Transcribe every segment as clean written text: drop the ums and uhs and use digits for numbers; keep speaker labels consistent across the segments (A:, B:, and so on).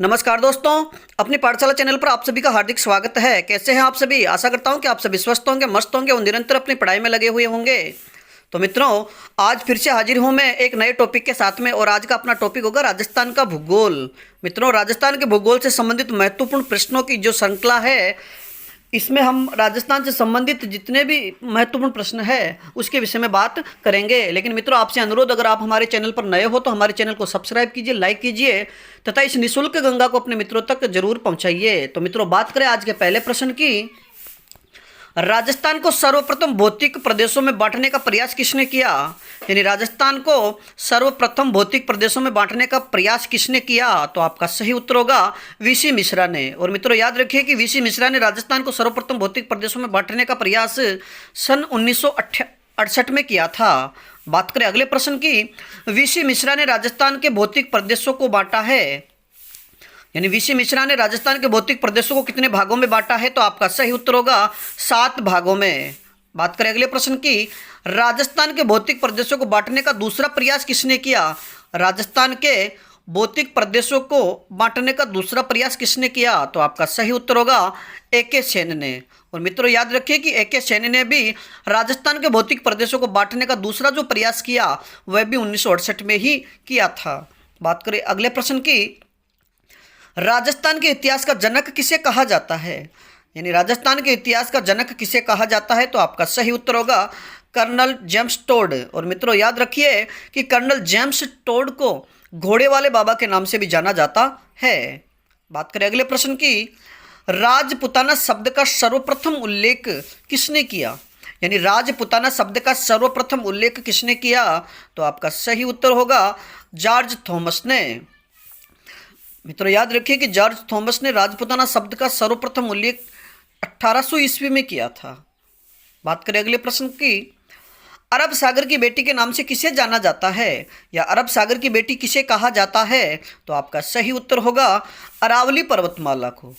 A: नमस्कार दोस्तों, अपनी पाठशाला चैनल पर आप सभी का हार्दिक स्वागत है। कैसे हैं आप सभी? आशा करता हूं कि आप सभी स्वस्थ होंगे, मस्त होंगे और निरंतर अपनी पढ़ाई में लगे हुए होंगे। तो मित्रों, आज फिर से हाजिर हूं मैं एक नए टॉपिक के साथ में और आज का अपना टॉपिक होगा राजस्थान का भूगोल। मित्रों, राजस्थान के भूगोल से संबंधित महत्वपूर्ण प्रश्नों की जो श्रृंखला है, इसमें हम राजस्थान से संबंधित जितने भी महत्वपूर्ण प्रश्न है उसके विषय में बात करेंगे। लेकिन मित्रों, आपसे अनुरोध, अगर आप हमारे चैनल पर नए हो तो हमारे चैनल को सब्सक्राइब कीजिए, लाइक कीजिए तथा इस निःशुल्क गंगा को अपने मित्रों तक जरूर पहुंचाइए। तो मित्रों, बात करें आज के पहले प्रश्न की। राजस्थान को सर्वप्रथम भौतिक प्रदेशों में बांटने का प्रयास किसने किया? यानी राजस्थान को सर्वप्रथम भौतिक प्रदेशों में बांटने का प्रयास किसने किया? तो आपका सही उत्तर होगा वीसी मिश्रा ने। और मित्रों, याद रखिए कि वीसी मिश्रा ने राजस्थान को सर्वप्रथम भौतिक प्रदेशों में बांटने का प्रयास सन 1968 में किया था। बात करें अगले प्रश्न की। वीसी मिश्रा ने राजस्थान के भौतिक प्रदेशों को बांटा है, यानी वीसी मिश्रा ने राजस्थान के भौतिक प्रदेशों को कितने भागों में बांटा है? तो आपका सही उत्तर होगा 7 भागों में। बात करें अगले प्रश्न की। राजस्थान के भौतिक प्रदेशों को बांटने का दूसरा प्रयास किसने किया? राजस्थान के भौतिक प्रदेशों को बांटने का दूसरा प्रयास किसने किया? तो आपका सही उत्तर होगा ए.के. सेन ने। और मित्रों, याद रखिए कि ए.के. सेन ने भी राजस्थान के भौतिक प्रदेशों को बांटने का दूसरा जो प्रयास किया वह भी 1968 में ही किया था। बात करें अगले प्रश्न की। राजस्थान के इतिहास का जनक किसे कहा जाता है? यानी राजस्थान के इतिहास का जनक किसे कहा जाता है? तो आपका सही उत्तर होगा कर्नल जेम्स टोड। और मित्रों, याद रखिए कि कर्नल जेम्स टोड को घोड़े वाले बाबा के नाम से भी जाना जाता है। बात करें अगले प्रश्न की। राजपुताना शब्द का सर्वप्रथम उल्लेख किसने किया? यानी राजपुताना शब्द का सर्वप्रथम उल्लेख किसने किया? तो आपका सही उत्तर होगा जॉर्ज थॉमस ने। मित्रों, याद रखिए कि जॉर्ज थॉमस ने राजपुताना शब्द का सर्वप्रथम उल्लेख 1800 ईस्वी में किया था। बात करें अगले प्रश्न की। अरब सागर की बेटी के नाम से किसे जाना जाता है, या अरब सागर की बेटी किसे कहा जाता है? तो आपका सही उत्तर होगा अरावली पर्वतमाला को।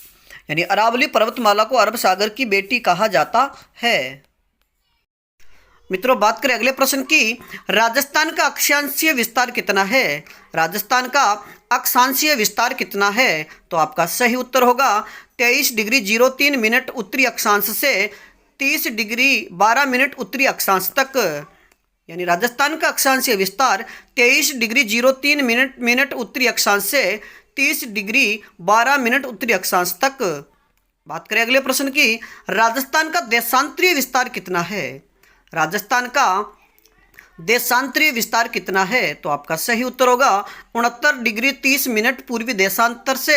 A: यानी अरावली पर्वतमाला को अरब सागर की बेटी कहा जाता है। मित्रों, बात करें अगले प्रश्न की। राजस्थान का अक्षांशीय विस्तार कितना है? राजस्थान का अक्षांशीय विस्तार कितना है? तो आपका सही उत्तर होगा 23 डिग्री 03 मिनट उत्तरी अक्षांश से 30 डिग्री 12 मिनट उत्तरी अक्षांश तक। यानी राजस्थान का अक्षांशीय विस्तार 23 डिग्री 03 मिनट उत्तरी अक्षांश से 30 डिग्री 12 मिनट उत्तरी अक्षांश तक। बात करें अगले प्रश्न की। राजस्थान का देशांतरीय विस्तार कितना है? राजस्थान का देशांतरीय विस्तार कितना है? तो आपका सही उत्तर होगा 69 डिग्री 30 मिनट पूर्वी देशांतर से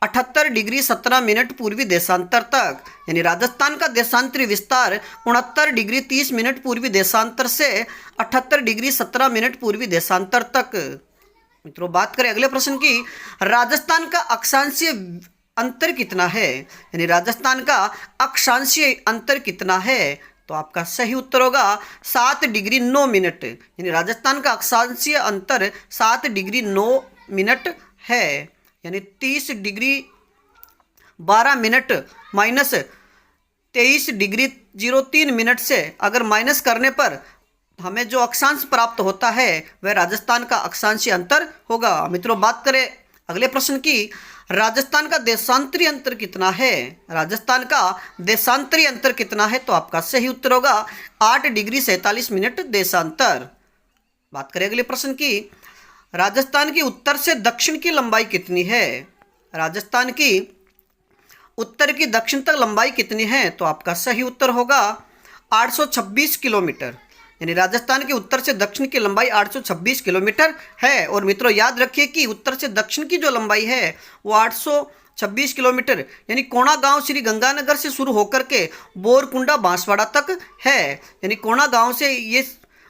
A: 78 डिग्री 17 मिनट पूर्वी देशांतर तक। यानी राजस्थान का देशांतरीय विस्तार 69 डिग्री 30 मिनट पूर्वी देशांतर से 78 डिग्री 17 मिनट पूर्वी देशांतर तक। मित्रों, बात करें अगले प्रश्न की। राजस्थान का अक्षांशीय अंतर कितना है? यानी राजस्थान का अक्षांशीय अंतर कितना है? तो आपका सही उत्तर होगा 7 डिग्री 9 मिनट। यानी राजस्थान का अक्षांशीय अंतर 7 डिग्री 9 मिनट है। यानी 30 degree 12 minute minus 23 degree 03 minute से अगर माइनस करने पर हमें जो अक्षांश प्राप्त होता है वह राजस्थान का अक्षांशीय अंतर होगा। मित्रों, बात करें अगले प्रश्न की। राजस्थान का देशांतरीय अंतर कितना है? राजस्थान का देशांतरीय अंतर कितना है? तो आपका सही उत्तर होगा 8 डिग्री 47 मिनट देशांतर। बात करें अगले प्रश्न की। राजस्थान की उत्तर से दक्षिण की लंबाई कितनी है? राजस्थान की उत्तर की दक्षिण तक लंबाई कितनी है? तो आपका सही उत्तर होगा 826 किलोमीटर। यानी राजस्थान के उत्तर से दक्षिण की लंबाई 826 किलोमीटर है। और मित्रों, याद रखिए कि उत्तर से दक्षिण की जो लंबाई है वो 826 किलोमीटर यानी कोणा गांव श्री गंगानगर से शुरू होकर के बोरकुंडा बांसवाड़ा तक है। यानी कोणा गांव से ये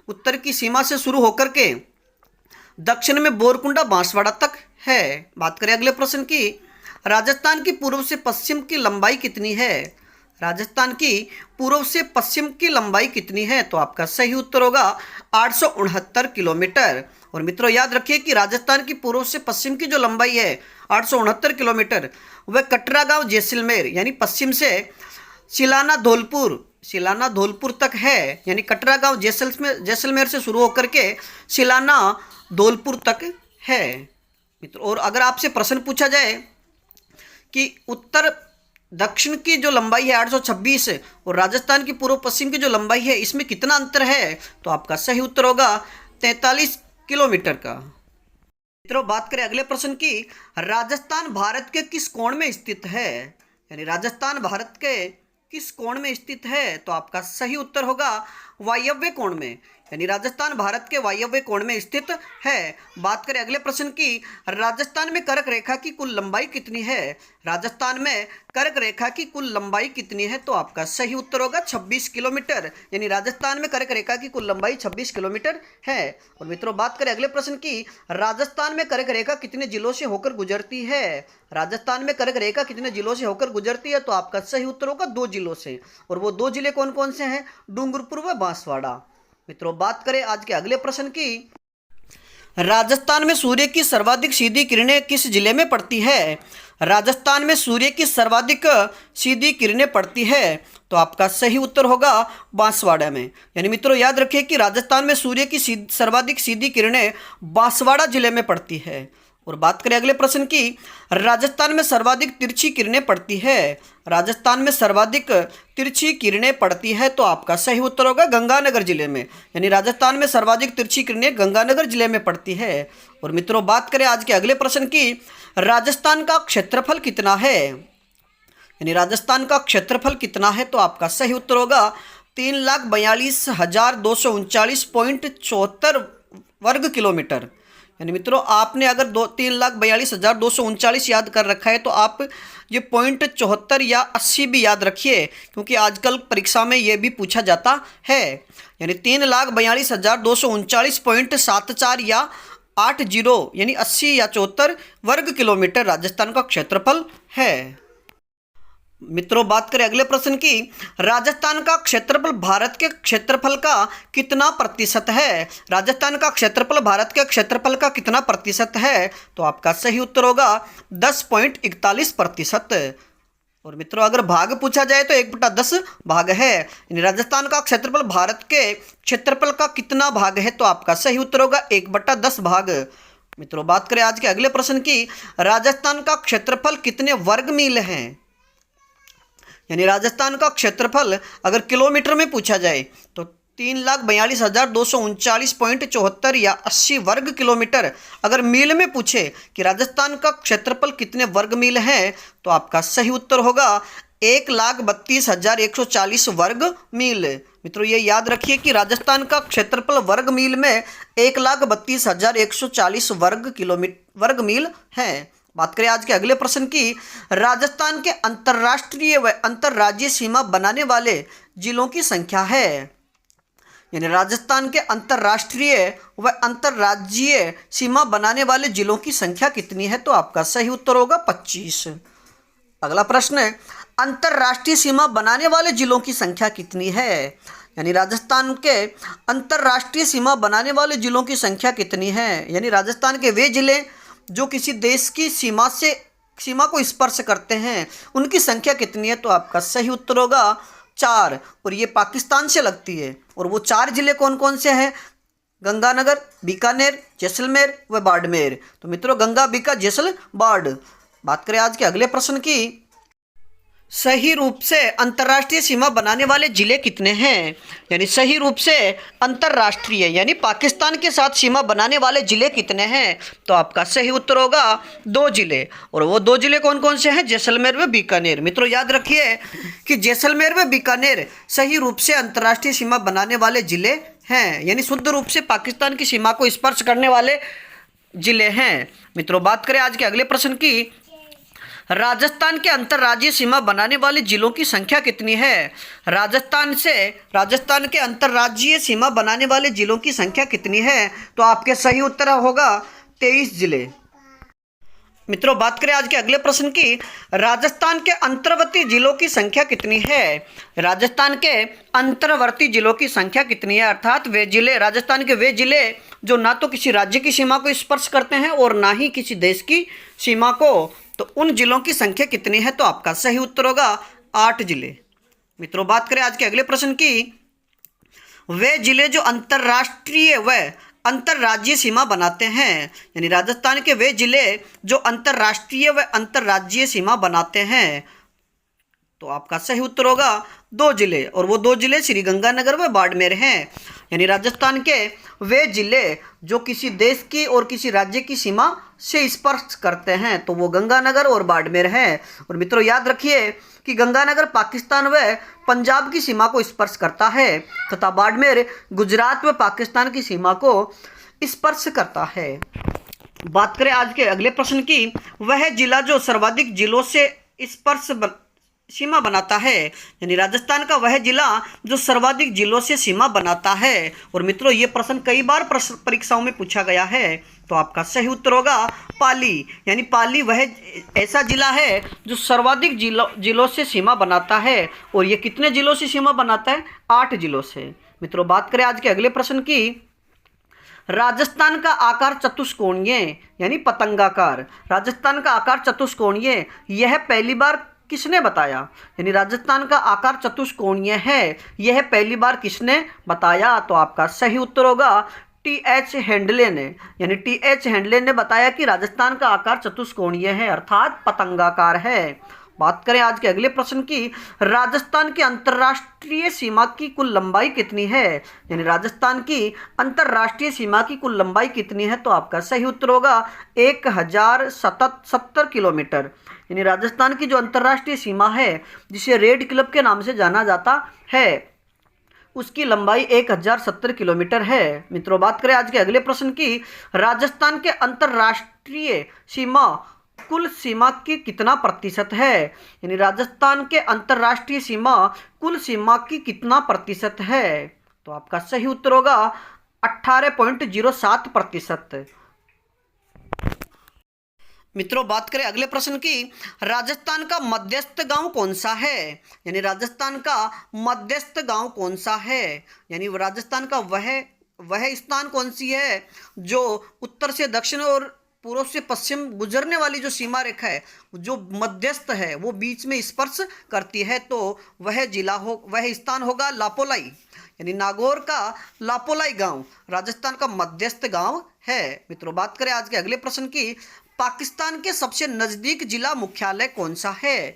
A: उत्तर की सीमा से शुरू होकर के दक्षिण में बोरकुंडा बांसवाड़ा तक है। बात करें अगले प्रश्न की। राजस्थान की पूर्व से पश्चिम की लंबाई कितनी है? राजस्थान की पूर्व से पश्चिम की लंबाई कितनी है? तो आपका सही उत्तर होगा 869 किलोमीटर। और मित्रों, याद रखिए कि राजस्थान की पूर्व से पश्चिम की जो लंबाई है 869 किलोमीटर वह कटरा गांव जैसलमेर यानी पश्चिम से सिलाना धौलपुर तक है। यानी कटरा गांव जैसलमेर से शुरू होकर के सिलाना धौलपुर तक है। मित्रों, और अगर आपसे प्रश्न पूछा जाए कि उत्तर दक्षिण की जो लंबाई है 826 और राजस्थान की पूर्व पश्चिम की जो लंबाई है इसमें कितना अंतर है, तो आपका सही उत्तर होगा 43 किलोमीटर का। मित्रों, बात करें अगले प्रश्न की, राजस्थान भारत के किस कोण में स्थित है, यानी राजस्थान भारत के किस कोण में स्थित है, तो आपका सही उत्तर होगा वायव्य कोण में, यानी राजस्थान भारत के वायव्य कोण में स्थित है। बात करें अगले प्रश्न की, राजस्थान में कर्क रेखा की कुल लंबाई कितनी है, राजस्थान में कर्क रेखा की कुल लंबाई कितनी है, तो आपका सही उत्तर होगा 26 किलोमीटर, यानी राजस्थान में कर्क रेखा की कुल लंबाई 26 किलोमीटर है। और मित्रों, बात करें अगले प्रश्न की, राजस्थान में कर्क रेखा कितने जिलों से होकर गुजरती है, राजस्थान में कर्क रेखा कितने जिलों से होकर गुजरती है, तो आपका सही उत्तर होगा 2 जिलों से, और वो 2 जिले कौन कौन से हैं, डूंगरपुर व बांसवाड़ा। मित्रों, बात करें आज के अगले प्रश्न की, राजस्थान में सूर्य की सर्वाधिक सीधी किरणें किस जिले में पड़ती है, राजस्थान में सूर्य की सर्वाधिक सीधी किरणें पड़ती है, तो आपका सही उत्तर होगा बांसवाड़ा में। यानी मित्रों, याद रखिए कि राजस्थान में सूर्य की सर्वाधिक सीधी किरणें बांसवाड़ा जिले में पड़ती है। और बात करें अगले प्रश्न की, राजस्थान में सर्वाधिक तिरछी किरणें पड़ती है, राजस्थान में सर्वाधिक तिरछी किरणें पड़ती है, तो आपका सही उत्तर होगा गंगानगर जिले में, यानी राजस्थान में सर्वाधिक तिरछी किरणें गंगानगर जिले में पड़ती है। और मित्रों, बात करें आज के अगले प्रश्न की, राजस्थान का क्षेत्रफल कितना है, यानी राजस्थान का क्षेत्रफल कितना है, तो आपका सही उत्तर होगा 3,42,239.74 वर्ग किलोमीटर। यानी मित्रों, आपने अगर 3,42,239 याद कर रखा है तो आप ये 0.74 या 80 भी याद रखिए, क्योंकि आजकल परीक्षा में ये भी पूछा जाता है। यानी 3,42,239.74 या 80 यानी 80 या 74 वर्ग किलोमीटर राजस्थान का क्षेत्रफल है। मित्रों, बात करें अगले प्रश्न की, राजस्थान का क्षेत्रफल भारत के क्षेत्रफल का कितना प्रतिशत है, राजस्थान का क्षेत्रफल भारत के क्षेत्रफल का कितना प्रतिशत है, तो आपका सही उत्तर होगा 10.41%। और मित्रों, अगर भाग पूछा जाए तो 1/10 भाग है, यानी राजस्थान का क्षेत्रफल भारत के क्षेत्रफल का कितना भाग है, तो आपका सही उत्तर होगा 1/10 भाग। मित्रों, बात करें आज के अगले प्रश्न की, राजस्थान का क्षेत्रफल कितने वर्ग मील है, यानी राजस्थान का क्षेत्रफल अगर किलोमीटर में पूछा जाए तो 3,42,239.74 या 80 वर्ग किलोमीटर। अगर मील में पूछे कि राजस्थान का क्षेत्रफल कितने वर्ग मील है, तो आपका सही उत्तर होगा 1,32,140 वर्ग मील। मित्रों, ये याद रखिए कि राजस्थान का क्षेत्रफल वर्ग मील में 1,32,140 वर्ग मील है। बात करें आज के अगले प्रश्न की, राजस्थान के अंतर्राष्ट्रीय व अंतर्राज्यीय सीमा बनाने वाले जिलों की संख्या है, यानी राजस्थान के अंतर्राष्ट्रीय व अंतर्राज्यीय सीमा बनाने वाले जिलों की संख्या कितनी है, तो आपका सही उत्तर होगा 25। अगला प्रश्न है, अंतर्राष्ट्रीय सीमा बनाने वाले जिलों की संख्या कितनी है, यानी राजस्थान के अंतर्राष्ट्रीय सीमा बनाने वाले जिलों की संख्या कितनी है, यानी राजस्थान के वे जिले जो किसी देश की सीमा को स्पर्श करते हैं उनकी संख्या कितनी है, तो आपका सही उत्तर होगा 4, और ये पाकिस्तान से लगती है। और वो 4 जिले कौन कौन से हैं, गंगानगर, बीकानेर, जैसलमेर व बाड़मेर। तो मित्रों, गंगा, बीका, जैसल, बाड़। बात करें आज के अगले प्रश्न की, सही रूप से अंतर्राष्ट्रीय सीमा बनाने वाले जिले कितने हैं, यानी सही रूप से अंतर्राष्ट्रीय यानी पाकिस्तान के साथ सीमा बनाने वाले जिले कितने हैं, तो आपका सही उत्तर होगा 2 जिले, और वो 2 जिले कौन कौन से हैं, जैसलमेर व बीकानेर। मित्रों, याद रखिए कि जैसलमेर व बीकानेर सही रूप से अंतर्राष्ट्रीय सीमा बनाने वाले जिले हैं, यानी शुद्ध रूप से पाकिस्तान की सीमा को स्पर्श करने वाले जिले हैं। मित्रों, बात करें आज के अगले प्रश्न की, राजस्थान के अंतर्राज्यीय सीमा बनाने वाले जिलों की संख्या कितनी है, राजस्थान के अंतर्राज्यीय सीमा बनाने वाले जिलों की संख्या कितनी है, तो आपके सही उत्तर होगा 23 जिले। मित्रों, बात करें आज के अगले प्रश्न की, राजस्थान के अंतर्वर्ती जिलों की संख्या कितनी है, राजस्थान के अंतर्वर्ती जिलों की संख्या कितनी है, अर्थात वे जिले, राजस्थान के वे जिले जो ना तो किसी राज्य की सीमा को स्पर्श करते हैं और ना ही किसी देश की सीमा को, तो उन जिलों की संख्या कितनी है, तो आपका सही उत्तर होगा 8 जिले। मित्रों, बात करें आज के अगले प्रश्न की, वे जिले जो अंतर्राष्ट्रीय व अंतर्राज्यीय सीमा बनाते हैं, यानी राजस्थान के वे जिले जो अंतर्राष्ट्रीय व अंतर्राज्यीय सीमा बनाते हैं, तो आपका सही उत्तर होगा 2 जिले, और वो 2 जिले श्रीगंगानगर व बाड़मेर हैं। यानी राजस्थान के वे जिले जो किसी देश की और किसी राज्य की सीमा से स्पर्श करते हैं, तो वो गंगानगर और बाड़मेर हैं। और मित्रों याद रखिए कि गंगानगर पाकिस्तान व पंजाब की सीमा को स्पर्श करता है तथा बाड़मेर गुजरात व पाकिस्तान की सीमा को स्पर्श करता है। बात करें आज के अगले प्रश्न की, वह जिला जो सर्वाधिक जिलों से स्पर्श सीमा बनाता है, यानी राजस्थान का वह जिला जो सर्वाधिक जिलों से सीमा बनाता है। और मित्रों ये प्रश्न कई बार परीक्षाओं में पूछा गया है, तो आपका सही उत्तर होगा पाली। यानी पाली वह ऐसा जिला है जो सर्वाधिक जिलों से सीमा बनाता है, और ये कितने जिलों से सीमा बनाता है? 8 जिलों से। मित्रों बात करें आज के अगले प्रश्न की, राजस्थान का आकार चतुष्कोणीय यानी पतंगाकार, राजस्थान का आकार चतुष्कोणीय यह पहली बार किसने बताया? यानी राजस्थान का आकार चतुष्कोणीय है, यह पहली बार किसने बताया? तो आपका सही उत्तर होगा टी.एच. हैंडले ने। यानी टी.एच. हैंडले ने बताया कि राजस्थान का आकार चतुष्कोणीय है, अर्थात पतंगाकार है। बात करें आज के अगले प्रश्न की, राजस्थान की अंतर्राष्ट्रीय सीमा की कुल लंबाई कितनी है? यानी राजस्थान की अंतर्राष्ट्रीय सीमा की कुल लंबाई कितनी है? तो आपका सही उत्तर होगा 1070 किलोमीटर। यानी राजस्थान की जो अंतर्राष्ट्रीय सीमा है, जिसे रेड क्लिफ के नाम से जाना जाता है, उसकी लंबाई 1070 किलोमीटर है। मित्रों बात करें आज के अगले प्रश्न की, राजस्थान के अंतर्राष्ट्रीय सीमा कुल सीमा की कितना प्रतिशत है? यानी राजस्थान के अंतर्राष्ट्रीय सीमा कुल सीमा की कितना प्रतिशत है? तो आपका सही उत्तर होगा 18.07%। मित्रों बात करें अगले प्रश्न की, राजस्थान का मध्यस्थ गांव कौन सा है? यानी राजस्थान का मध्यस्थ गांव कौन सा है? यानी राजस्थान का वह स्थान कौन सी है जो उत्तर से दक्षिण और पूर्व से पश्चिम गुजरने वाली जो सीमा रेखा है, जो मध्यस्थ है, वो बीच में स्पर्श करती है, तो वह स्थान होगा लापोलाई। यानी नागौर का लापोलाई गांव राजस्थान का मध्यस्थ गांव है। मित्रों बात करें आज के अगले प्रश्न की, पाकिस्तान के सबसे नजदीक जिला मुख्यालय कौन सा है?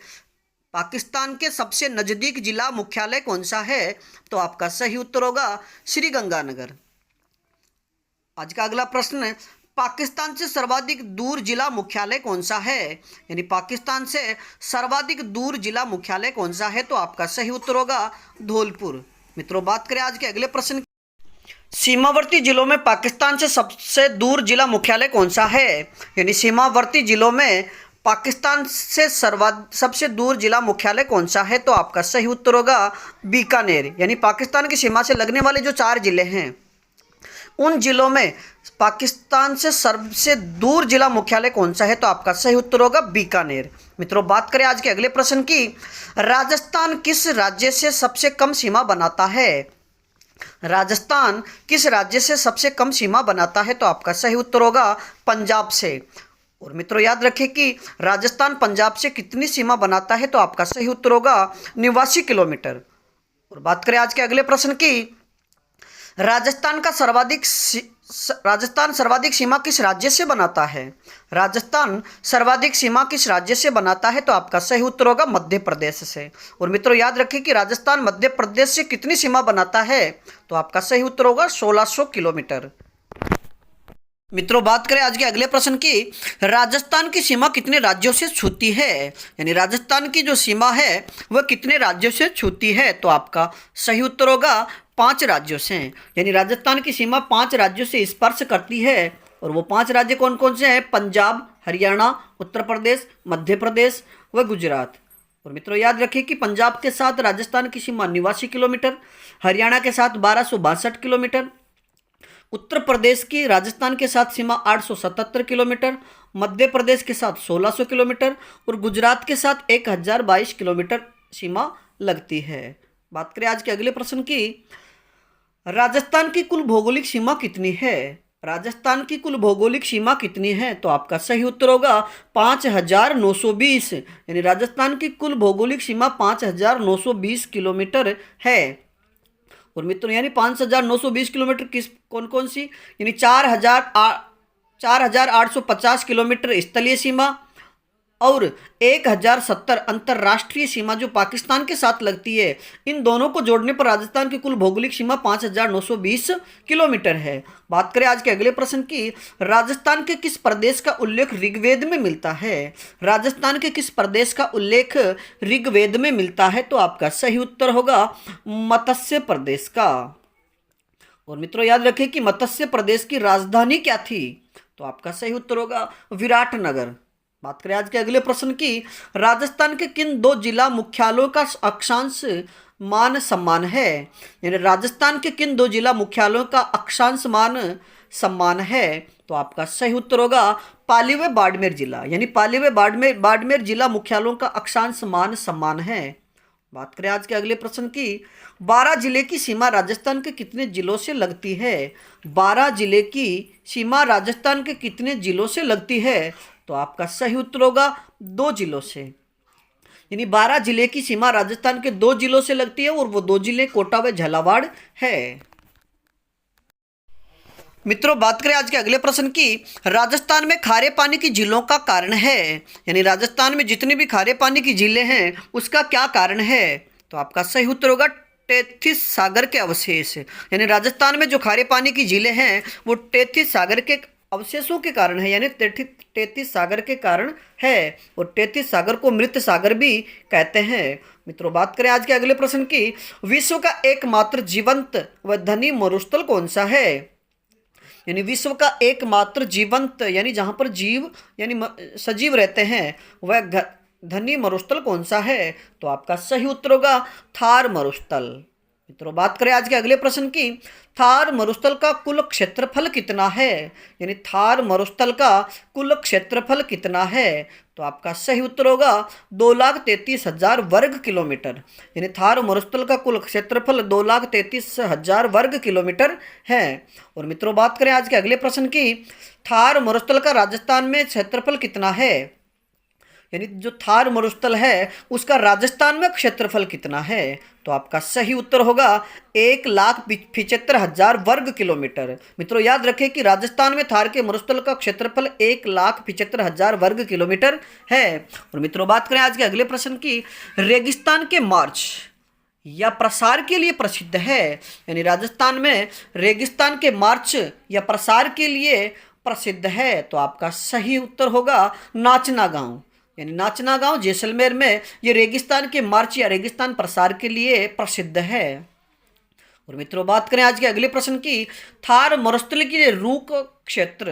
A: पाकिस्तान के सबसे नजदीक जिला मुख्यालय कौन सा है? तो आपका सही उत्तर होगा श्रीगंगानगर। आज का अगला प्रश्न, पाकिस्तान से सर्वाधिक दूर जिला मुख्यालय कौन सा है? यानी पाकिस्तान से सर्वाधिक दूर जिला मुख्यालय कौन सा है? तो आपका सही उत्तर होगा धौलपुर। मित्रों बात करें आज के अगले प्रश्न, सीमावर्ती जिलों में पाकिस्तान से सबसे दूर जिला मुख्यालय कौन सा है? यानी सीमावर्ती जिलों में पाकिस्तान से सबसे दूर जिला मुख्यालय कौन सा है? तो आपका सही उत्तर होगा बीकानेर। यानी पाकिस्तान की सीमा से लगने वाले जो 4 जिले हैं, उन जिलों में पाकिस्तान से सबसे दूर जिला मुख्यालय कौन सा है? तो आपका सही उत्तर होगा बीकानेर। मित्रों बात करें आज के अगले प्रश्न की, राजस्थान किस राज्य से सबसे कम सीमा बनाता है? राजस्थान किस राज्य से सबसे कम सीमा बनाता है? तो आपका सही उत्तर होगा पंजाब से। और मित्रों याद रखें कि राजस्थान पंजाब से कितनी सीमा बनाता है? तो आपका सही उत्तर होगा 89 किलोमीटर। और बात करें आज के अगले प्रश्न की, राजस्थान सर्वाधिक सीमा किस राज्य से बनाता है? राजस्थान सर्वाधिक सीमा किस राज्य से बनाता है? तो आपका सही उत्तर होगा मध्य प्रदेश से। और मित्रों याद रखें कि राजस्थान मध्य प्रदेश से कितनी सीमा बनाता है? तो आपका सही उत्तर होगा 1600 किलोमीटर। मित्रों बात करें आज के अगले प्रश्न की, राजस्थान की सीमा कितने राज्यों से छूती है? यानी राजस्थान की जो सीमा है वह कितने राज्यों से छूती है? तो आपका सही उत्तर होगा 5 राज्यों से। यानी राजस्थान की सीमा 5 राज्यों से स्पर्श करती है, और वो 5 राज्य कौन कौन से हैं? पंजाब, हरियाणा, उत्तर प्रदेश, मध्य प्रदेश व गुजरात। और मित्रों याद रखिए कि पंजाब के साथ राजस्थान की सीमा 89 किलोमीटर, हरियाणा के साथ 1262 किलोमीटर, उत्तर प्रदेश की राजस्थान के साथ सीमा 877 किलोमीटर, मध्य प्रदेश के साथ 1600 किलोमीटर और गुजरात के साथ 1022 किलोमीटर सीमा लगती है। बात करें आज के अगले प्रश्न की, राजस्थान की कुल भौगोलिक सीमा कितनी है? राजस्थान की कुल भौगोलिक सीमा कितनी है? तो आपका सही उत्तर होगा 5920। यानी राजस्थान की कुल भौगोलिक सीमा 5920 किलोमीटर है। और मित्रों यानी 5,920 किलोमीटर किस कौन कौन सी, यानी 4,850 किलोमीटर स्थलीय सीमा और 1,070 अंतर्राष्ट्रीय सीमा जो पाकिस्तान के साथ लगती है। इन दोनों को जोड़ने पर राजस्थान की कुल भौगोलिक सीमा 5,920 किलोमीटर है। बात करें आज के अगले प्रश्न की, राजस्थान के किस प्रदेश का उल्लेख ऋग्वेद में मिलता है? राजस्थान के किस प्रदेश का उल्लेख ऋग्वेद में मिलता है? तो आपका सही उत्तर होगा मत्स्य प्रदेश का। और मित्रों याद रखें कि मत्स्य प्रदेश की राजधानी क्या थी? तो आपका सही उत्तर होगा विराटनगर। बात करें आज के अगले प्रश्न की, राजस्थान के किन दो जिला मुख्यालयों का अक्षांश मान सम्मान है? यानी राजस्थान के किन दो जिला मुख्यालयों का अक्षांश मान सम्मान है? तो आपका सही उत्तर होगा पाली व बाड़मेर जिला, यानी पाली व बाड़मेर जिला मुख्यालयों का अक्षांश मान सम्मान है। बात करें आज के अगले प्रश्न की, 12 जिले की सीमा राजस्थान के कितने जिलों से लगती है? 12 जिले की सीमा राजस्थान के कितने जिलों से लगती है? तो आपका सही उत्तर होगा 2 जिलों से, यानी 12 जिले की सीमा राजस्थान के 2 जिलों से लगती है और वो 2 जिले कोटा व झालावाड़ है। मित्रों बात करें आज के अगले प्रश्न की, राजस्थान में खारे पानी की झीलों का कारण है? यानी राजस्थान में जितनी भी खारे पानी की झीलें हैं उसका क्या कारण है? तो आपका सही उत्तर होगा टेथिस सागर के अवशेष। यानी राजस्थान में जो खारे पानी की झीलें हैं वो टेथिस सागर के अवशेषों के कारण है, यानी टेथिस सागर के कारण है। और टेथिस सागर को मृत सागर भी कहते हैं। मित्रों बात करें आज के अगले प्रश्न की, विश्व का एकमात्र जीवंत व धनी मरुस्थल कौन सा है? यानी विश्व का एकमात्र जीवंत यानी जहां पर जीव यानी सजीव रहते हैं वह धनी मरुस्थल कौन सा है? तो आपका सही उत्तर होगा थार मरुस्थल। मित्रों बात करें आज के अगले प्रश्न की, थार मरुस्थल का कुल क्षेत्रफल कितना है? यानी थार मरुस्थल का कुल क्षेत्रफल कितना है? तो आपका सही उत्तर होगा 2,33,000 वर्ग किलोमीटर। यानी थार मरुस्थल का कुल क्षेत्रफल 2,33,000 वर्ग किलोमीटर है। और मित्रों बात करें आज के अगले प्रश्न की, थार मरुस्थल का राजस्थान में क्षेत्रफल कितना है? यानी जो थार मरुस्थल है उसका राजस्थान में क्षेत्रफल कितना है? तो आपका सही उत्तर होगा 1,75,000 वर्ग किलोमीटर। मित्रों याद रखें कि राजस्थान में थार के मरुस्थल का क्षेत्रफल 1,75,000 वर्ग किलोमीटर है। और मित्रों बात करें आज के अगले प्रश्न की, रेगिस्तान के मार्च या प्रसार के लिए प्रसिद्ध है? यानी राजस्थान में रेगिस्तान के मार्च या प्रसार के लिए प्रसिद्ध है। तो आपका सही उत्तर होगा नाचना गांव। यानी नाचना गांव जैसलमेर में ये रेगिस्तान के मार्च या रेगिस्तान प्रसार के लिए प्रसिद्ध है। और मित्रों बात करें आज के अगले प्रश्न की, थार मरुस्थल के लिए रूक क्षेत्र,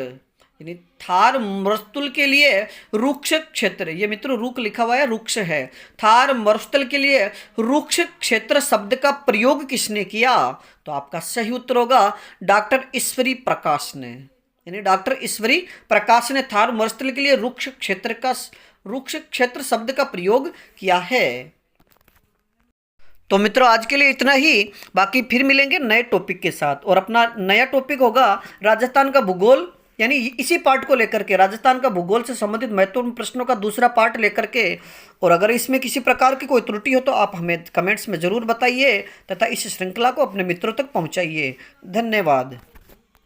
A: यानी थार मरुस्थल के लिए रुक्ष क्षेत्र, ये मित्रों रुक लिखा हुआ है रुक्ष है। थार मरुस्थल के लिए रुक्ष क्षेत्र शब्द का प्रयोग किसने किया? तो आपका सही उत्तर होगा डॉक्टर ईश्वरी प्रकाश ने। यानी डॉक्टर ईश्वरी प्रकाश ने थार मरुस्थल के लिए रुक्ष क्षेत्र शब्द का प्रयोग किया है। तो मित्रों आज के लिए इतना ही, बाकी फिर मिलेंगे नए टॉपिक के साथ। और अपना नया टॉपिक होगा राजस्थान का भूगोल, यानी इसी पार्ट को लेकर के राजस्थान का भूगोल से संबंधित महत्वपूर्ण प्रश्नों का दूसरा पार्ट लेकर के। और अगर इसमें किसी प्रकार की कोई त्रुटि हो तो आप हमें कमेंट्स में ज़रूर बताइए तथा इस श्रृंखला को अपने मित्रों तक पहुंचाइए। धन्यवाद।